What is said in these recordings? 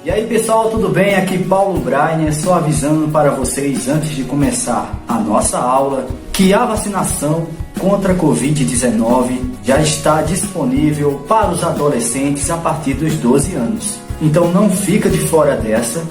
E aí pessoal, tudo bem? Aqui Paulo Brainer, só avisando para vocês antes de começar a nossa aula que a vacinação contra a Covid-19 já está disponível para os adolescentes a partir dos 12 anos. Então não fica de fora dessa,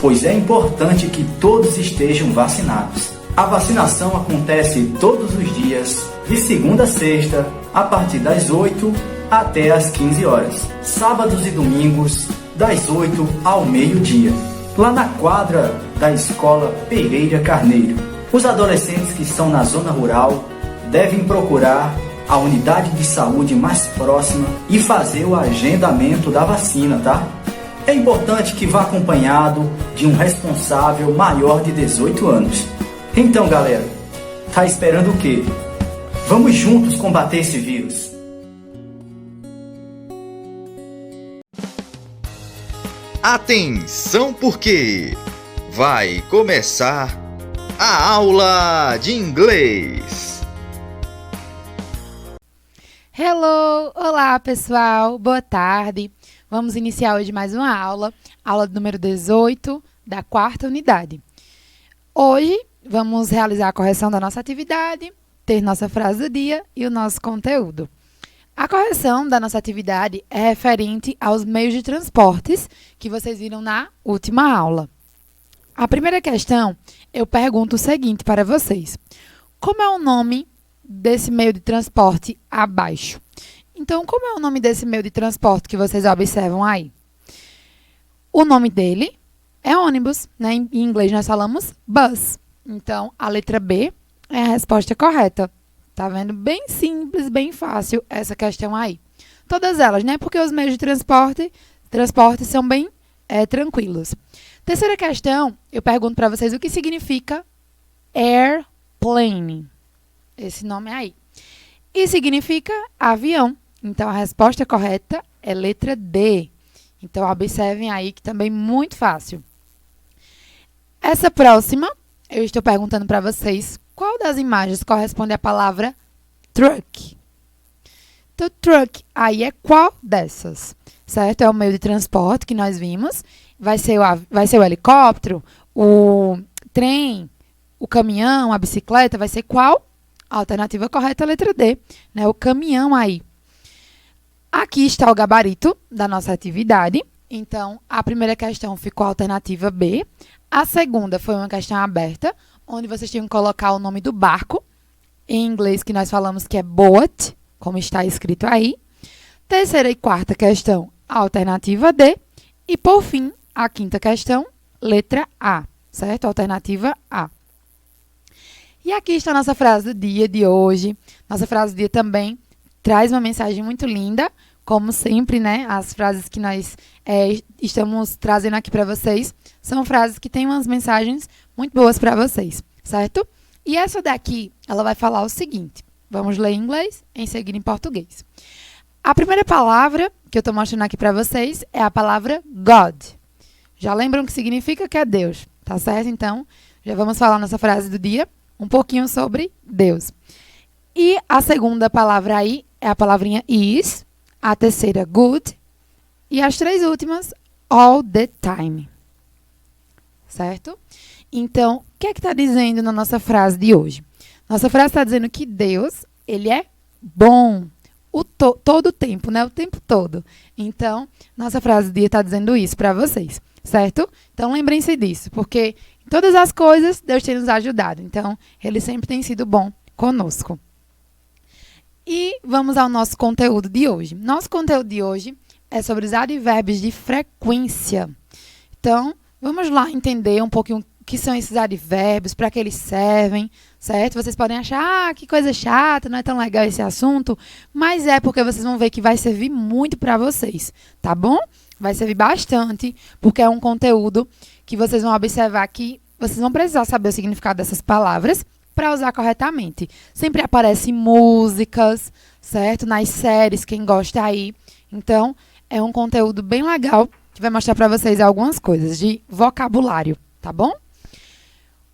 pois é importante que todos estejam vacinados. A vacinação acontece todos os dias, de segunda a sexta, a partir das 8 até as 15 horas. Sábados e domingos, das 8 ao meio-dia, lá na quadra da Escola Pereira Carneiro. Os adolescentes que estão na zona rural devem procurar a unidade de saúde mais próxima e fazer o agendamento da vacina, tá? É importante que vá acompanhado de um responsável maior de 18 anos. Então, galera, tá esperando o quê? Vamos juntos combater esse vírus. Atenção, porque vai começar a aula de inglês. Hello! Olá, pessoal! Boa tarde! Vamos iniciar hoje mais uma aula número 18 da quarta unidade. Hoje vamos realizar a correção da nossa atividade, ter nossa frase do dia e o nosso conteúdo. A correção da nossa atividade é referente aos meios de transportes que vocês viram na última aula. A primeira questão, eu pergunto o seguinte para vocês. Como é o nome desse meio de transporte abaixo? Então, como é o nome desse meio de transporte que vocês observam aí? O nome dele é ônibus, né? Em inglês nós falamos bus. Então, a letra B é a resposta correta. Tá vendo? Bem simples, bem fácil essa questão aí. Todas elas, né? Porque os meios de transporte são bem tranquilos. Terceira questão, eu pergunto para vocês o que significa airplane. Esse nome aí. E significa avião. Então, a resposta correta é letra D. Então, observem aí que também muito fácil. Essa próxima, eu estou perguntando para vocês qual das imagens corresponde à palavra truck. Então, truck aí é qual dessas? Certo? É o meio de transporte que nós vimos. Vai ser o helicóptero, o trem, o caminhão, a bicicleta. Vai ser qual? A alternativa correta é a letra D, né? O caminhão aí. Aqui está o gabarito da nossa atividade. Então, a primeira questão ficou a alternativa B. A segunda foi uma questão aberta, onde vocês tinham que colocar o nome do barco, em inglês que nós falamos que é boat, como está escrito aí. Terceira e quarta questão, a alternativa D. E, por fim, a quinta questão, letra A, certo? Alternativa A. E aqui está a nossa frase do dia de hoje. Nossa frase do dia também traz uma mensagem muito linda, como sempre, né? As frases que nós estamos trazendo aqui para vocês são frases que têm umas mensagens muito boas para vocês, certo? E essa daqui, ela vai falar o seguinte. Vamos ler em inglês, em seguida em português. A primeira palavra que eu estou mostrando aqui para vocês é a palavra God. Já lembram que significa que é Deus, tá certo? Então, já vamos falar nessa frase do dia um pouquinho sobre Deus. E a segunda palavra aí é a palavrinha is, a terceira good e as três últimas all the time. Certo? Então, o que é que está dizendo na nossa frase de hoje? Nossa frase está dizendo que Deus, ele é bom todo o tempo, né? O tempo todo. Então, nossa frase do dia está dizendo isso para vocês, certo? Então, lembrem-se disso, porque em todas as coisas, Deus tem nos ajudado. Então, ele sempre tem sido bom conosco. E vamos ao nosso conteúdo de hoje. Nosso conteúdo de hoje é sobre os advérbios de frequência. Então, vamos lá entender um pouquinho o que são esses advérbios, para que eles servem, certo? Vocês podem achar, que coisa chata, não é tão legal esse assunto, mas é porque vocês vão ver que vai servir muito para vocês, tá bom? Vai servir bastante, porque é um conteúdo que vocês vão observar que vocês vão precisar saber o significado dessas palavras para usar corretamente. Sempre aparecem músicas, certo? Nas séries, quem gosta aí. Então, é um conteúdo bem legal que vai mostrar para vocês algumas coisas de vocabulário, tá bom?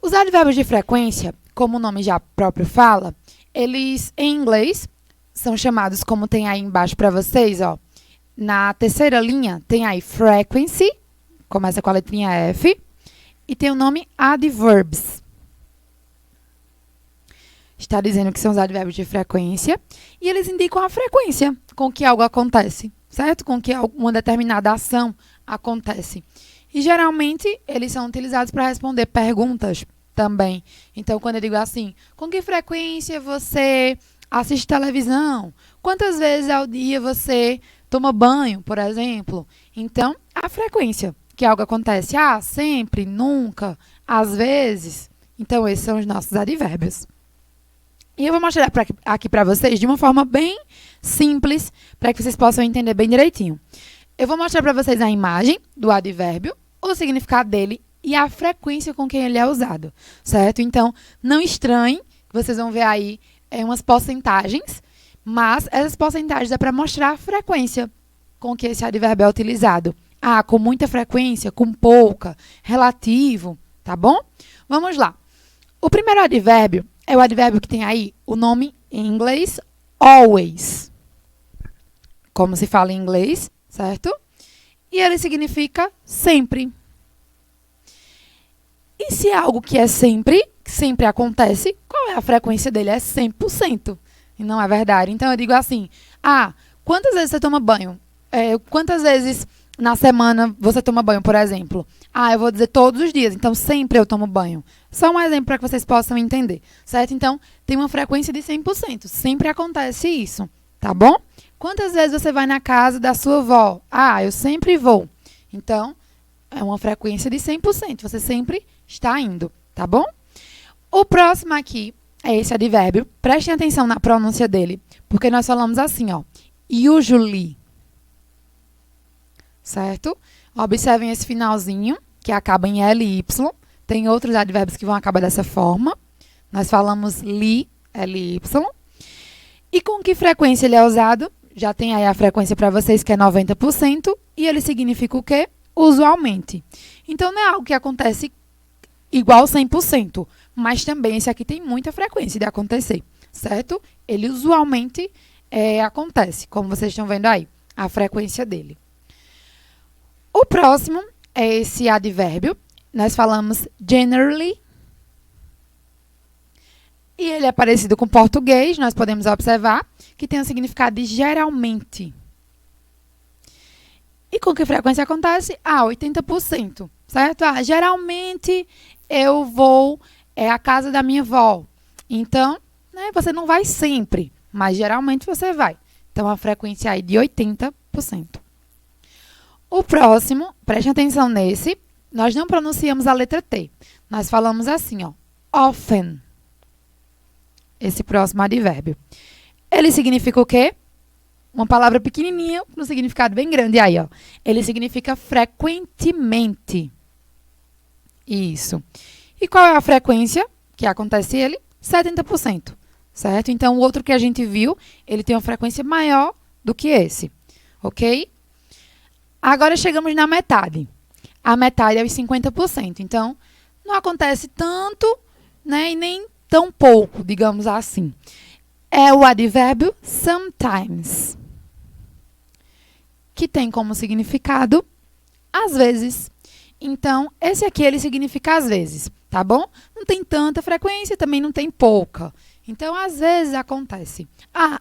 Os advérbios de frequência, como o nome já próprio fala, eles, em inglês, são chamados, como tem aí embaixo para vocês, ó. Na terceira linha, tem aí frequency começa com a letrinha F e tem o nome adverbs. Está dizendo que são os advérbios de frequência e eles indicam a frequência com que algo acontece, certo? Com que uma determinada ação acontece. E geralmente eles são utilizados para responder perguntas também. Então, quando eu digo assim, com que frequência você assiste televisão? Quantas vezes ao dia você toma banho, por exemplo? Então, a frequência que algo acontece. Ah, sempre, nunca, às vezes. Então, esses são os nossos advérbios. E eu vou mostrar aqui para vocês de uma forma bem simples, para que vocês possam entender bem direitinho. Eu vou mostrar para vocês a imagem do advérbio, o significado dele e a frequência com que ele é usado, certo? Então, não estranhem, que vocês vão ver aí umas porcentagens, mas essas porcentagens é para mostrar a frequência com que esse advérbio é utilizado. Ah, com muita frequência, com pouca, relativo, tá bom? Vamos lá. O primeiro advérbio é o advérbio que tem aí o nome em inglês, always. Como se fala em inglês, certo? E ele significa sempre. E se é algo que é sempre, que sempre acontece, qual é a frequência dele? É 100%. E não é verdade. Então, eu digo assim, quantas vezes você toma banho? Quantas vezes na semana você toma banho, por exemplo? Eu vou dizer todos os dias, então sempre eu tomo banho. Só um exemplo para que vocês possam entender, certo? Então, tem uma frequência de 100%. Sempre acontece isso, tá bom? Quantas vezes você vai na casa da sua avó? Eu sempre vou. Então, é uma frequência de 100%. Você sempre está indo, tá bom? O próximo aqui é esse advérbio. Prestem atenção na pronúncia dele, porque nós falamos assim, ó. Usually. Certo? Observem esse finalzinho, que acaba em ly. Tem outros advérbios que vão acabar dessa forma. Nós falamos ly. E com que frequência ele é usado? Já tem aí a frequência para vocês, que é 90%. E ele significa o quê? Usualmente. Então, não é algo que acontece igual 100%. Mas também esse aqui tem muita frequência de acontecer. Certo? Ele usualmente acontece, como vocês estão vendo aí. A frequência dele. O próximo é esse advérbio. Nós falamos generally. E ele é parecido com português. Nós podemos observar que tem o significado de geralmente. E com que frequência acontece? 80%. Certo? Geralmente eu vou à casa da minha avó. Então, você não vai sempre, mas geralmente você vai. Então, a frequência aí de 80%. O próximo, preste atenção nesse, nós não pronunciamos a letra T. Nós falamos assim, ó, often. Esse próximo advérbio. Ele significa o quê? Uma palavra pequenininha, com um significado bem grande aí, ó. Ele significa frequentemente. Isso. E qual é a frequência que acontece ele? 70%. Certo? Então, o outro que a gente viu, ele tem uma frequência maior do que esse. Ok? Agora chegamos na metade. A metade é os 50%. Então, não acontece tanto, e nem tão pouco, digamos assim. É o advérbio sometimes, que tem como significado às vezes. Então, esse aqui ele significa às vezes, tá bom? Não tem tanta frequência, também não tem pouca. Então, às vezes acontece.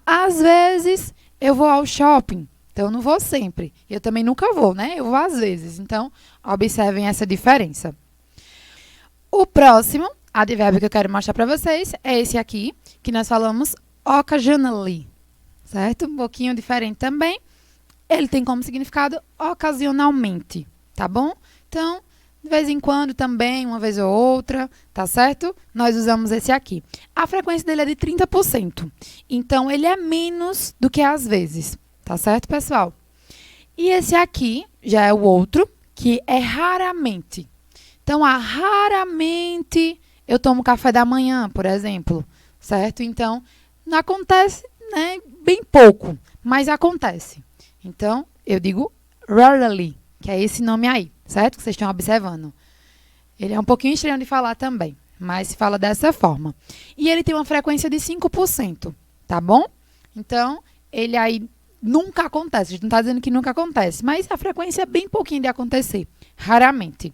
Às vezes eu vou ao shopping. Então, eu não vou sempre. Eu também nunca vou, Eu vou às vezes. Então, observem essa diferença. O próximo advérbio que eu quero mostrar para vocês é esse aqui, que nós falamos occasionally. Certo? Um pouquinho diferente também. Ele tem como significado ocasionalmente, tá bom? Então, de vez em quando também, uma vez ou outra, tá certo? Nós usamos esse aqui. A frequência dele é de 30%. Então, ele é menos do que às vezes. Tá certo, pessoal? E esse aqui já é o outro, que é raramente. Então, raramente eu tomo café da manhã, por exemplo. Certo? Então, não acontece, bem pouco, mas acontece. Então, eu digo rarely, que é esse nome aí, certo? Que vocês estão observando. Ele é um pouquinho estranho de falar também, mas se fala dessa forma. E ele tem uma frequência de 5%, tá bom? Então, ele aí nunca acontece. A gente não está dizendo que nunca acontece, mas a frequência é bem pouquinho de acontecer, raramente.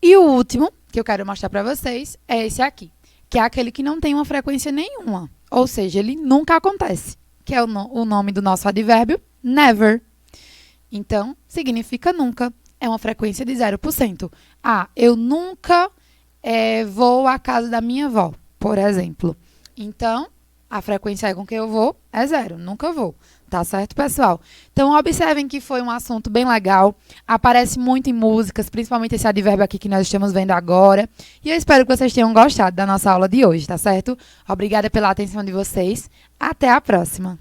E o último que eu quero mostrar para vocês é esse aqui, que é aquele que não tem uma frequência nenhuma, ou seja, ele nunca acontece, que é o nome do nosso advérbio, never. Então, significa nunca, é uma frequência de 0%. Ah, eu nunca vou à casa da minha avó, por exemplo. Então, a frequência com que eu vou é 0, nunca vou. Tá certo, pessoal? Então, observem que foi um assunto bem legal. Aparece muito em músicas, principalmente esse advérbio aqui que nós estamos vendo agora. E eu espero que vocês tenham gostado da nossa aula de hoje, tá certo? Obrigada pela atenção de vocês. Até a próxima!